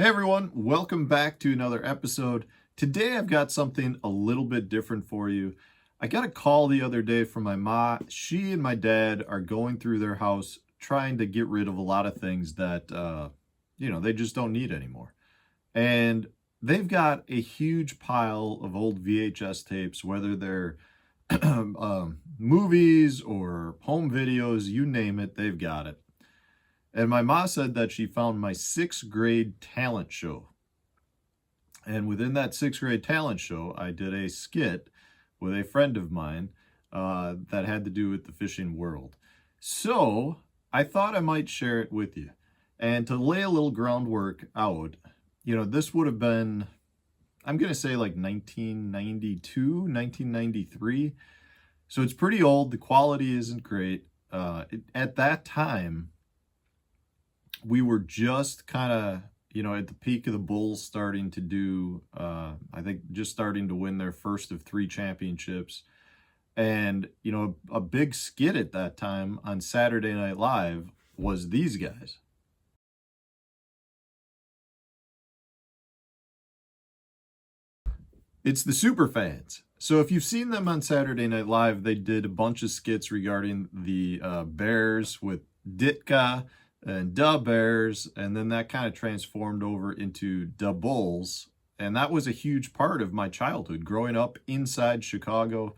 Hey everyone, welcome back to another episode. Today I've got something a little bit different for you. I got a call the other day from my mom. She and my dad are going through their house trying to get rid of a lot of things that, they just don't need anymore. And they've got a huge pile of old VHS tapes, whether they're movies or home videos, you name it, they've got it. And my mom said that she found my 6th grade talent show. And within that 6th grade talent show, I did a skit with a friend of mine that had to do with the fishing world. So I thought I might share it with you. And to lay a little groundwork out, this would have been, I'm going to say like 1992, 1993. So it's pretty old. The quality isn't great. At that time, we were just kind of, at the peak of the Bulls starting to do, I think just starting to win their first of 3 championships. And, a big skit at that time on Saturday Night Live was these guys. It's the Superfans. So if you've seen them on Saturday Night Live, they did a bunch of skits regarding the Bears with Ditka and Da Bears, and then that kind of transformed over into Da Bulls, and that was a huge part of my childhood growing up inside Chicago.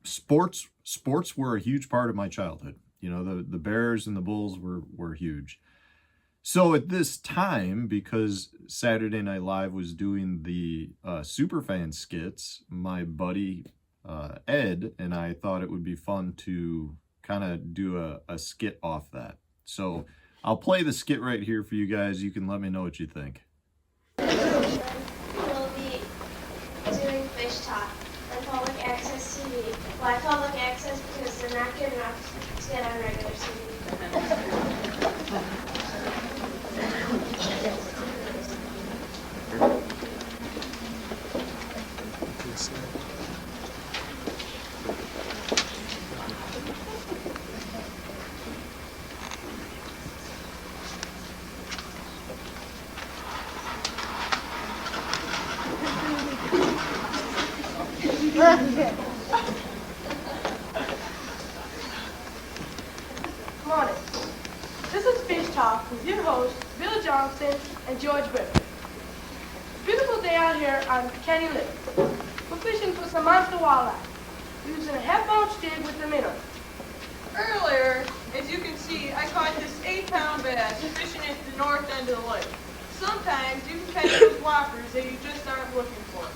Sports were a huge part of my childhood. The Bears and the Bulls were huge. So at this time, because Saturday Night Live was doing the Superfan skits, my buddy Ed and I thought it would be fun to kind of do a skit off that. So I'll play the skit right here for you guys. You can let me know what you think. We'll be doing fish talk on public access TV. Why public access? Because they're not good enough to get on regular TV. Morning. This is Fish Talk with your hosts, Bill Johnson and George Berkley. Beautiful day out here on Kenny Lake. We're fishing for some monster walleye, using a half-ounce jig with the minnow. Earlier, as you can see, I caught this 8-pound bass fishing at the north end of the lake. Sometimes you can catch those whoppers that you just aren't looking for.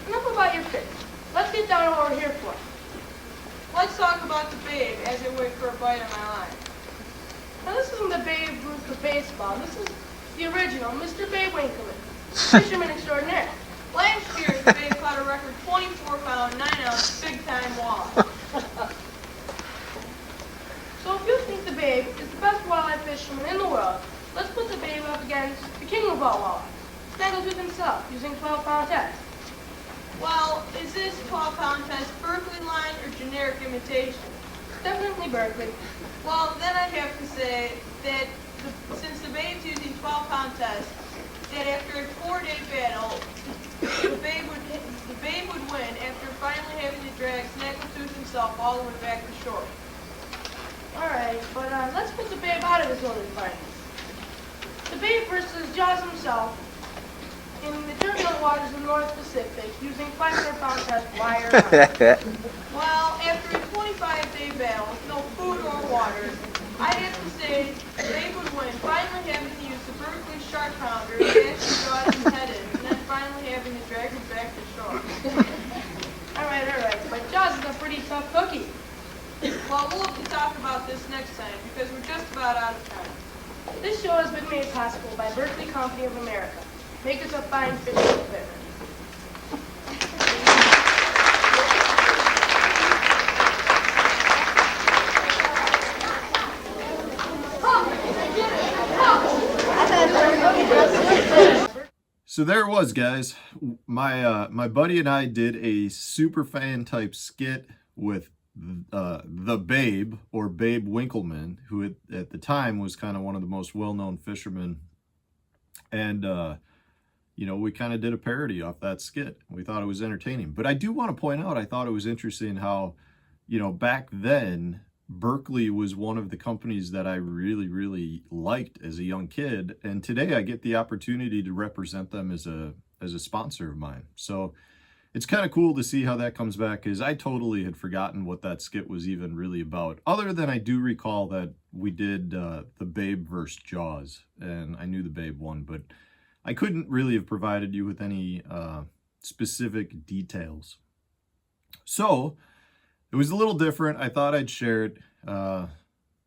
Enough about your fish. Let's get down to what we're here for. Let's talk about the Babe as I wait for a bite on my line. Now this isn't the Babe Ruth of baseball. This is the original Mr. Babe Winkleman, fisherman extraordinaire. Last year, the Babe caught a record 24-pound, 9-ounce big-time walleye. So if you think the Babe is the best walleye fisherman in the world, let's put the Babe up against the king of all walleye, Snaggletooth himself, using 12-pound test. Well, is this 12-pound test Berkley line or generic imitation? Definitely Berkley. Well, then I'd have to say that since the Babe's using 12-pound test, that after a 4-day battle, the Babe would win after finally having to drag Snaggletooth himself all the way back to shore. Alright, but let's put the Babe out of his own environment. The Babe versus Jaws himself in the turbulent waters of the North Pacific using 500-pound test wire. Well, after a 25-day battle with no food or water, I'd have to say the Babe would win, finally having to use the Berkley shark pounder to catch the Jaws his head in, and then finally having to drag him back to shore. Alright, but Jaws is a pretty tough cookie. Well, we'll have to talk about this next time because we're just about out of time. This show has been made possible by Berkley Company of America. Make us a fine fishing equipment. So there it was, guys. My buddy and I did a super fan type skit with the Babe, or Babe Winkleman, who at the time was kind of one of the most well-known fishermen. And, you know, we kind of did a parody off that skit. We thought it was entertaining. But I do want to point out, I thought it was interesting how, you know, back then, Berkley was one of the companies that I really, really liked as a young kid. And today I get the opportunity to represent them as a sponsor of mine. So it's kind of cool to see how that comes back, because I totally had forgotten what that skit was even really about. Other than I do recall that we did the Babe versus Jaws, and I knew the Babe won, but I couldn't really have provided you with any specific details. So it was a little different. I thought I'd share it. I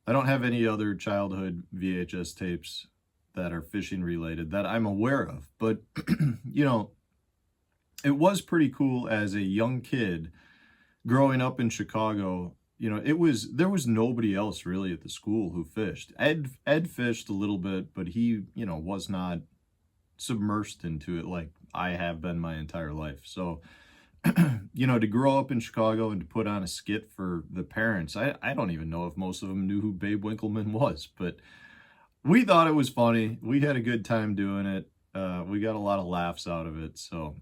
don't have any other childhood VHS tapes that are fishing related that I'm aware of, but you know, it was pretty cool as a young kid growing up in Chicago. You know, there was nobody else really at the school who fished. Ed fished a little bit, but he, you know, was not submersed into it like I have been my entire life. So, you know, to grow up in Chicago and to put on a skit for the parents, I don't even know if most of them knew who Babe Winkleman was, but we thought it was funny. We had a good time doing it. We got a lot of laughs out of it. So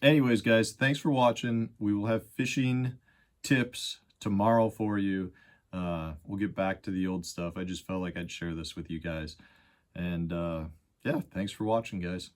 anyways, guys, thanks for watching. We will have fishing tips tomorrow for you. We'll get back to the old stuff. I just felt like I'd share this with you guys. And yeah, thanks for watching, guys.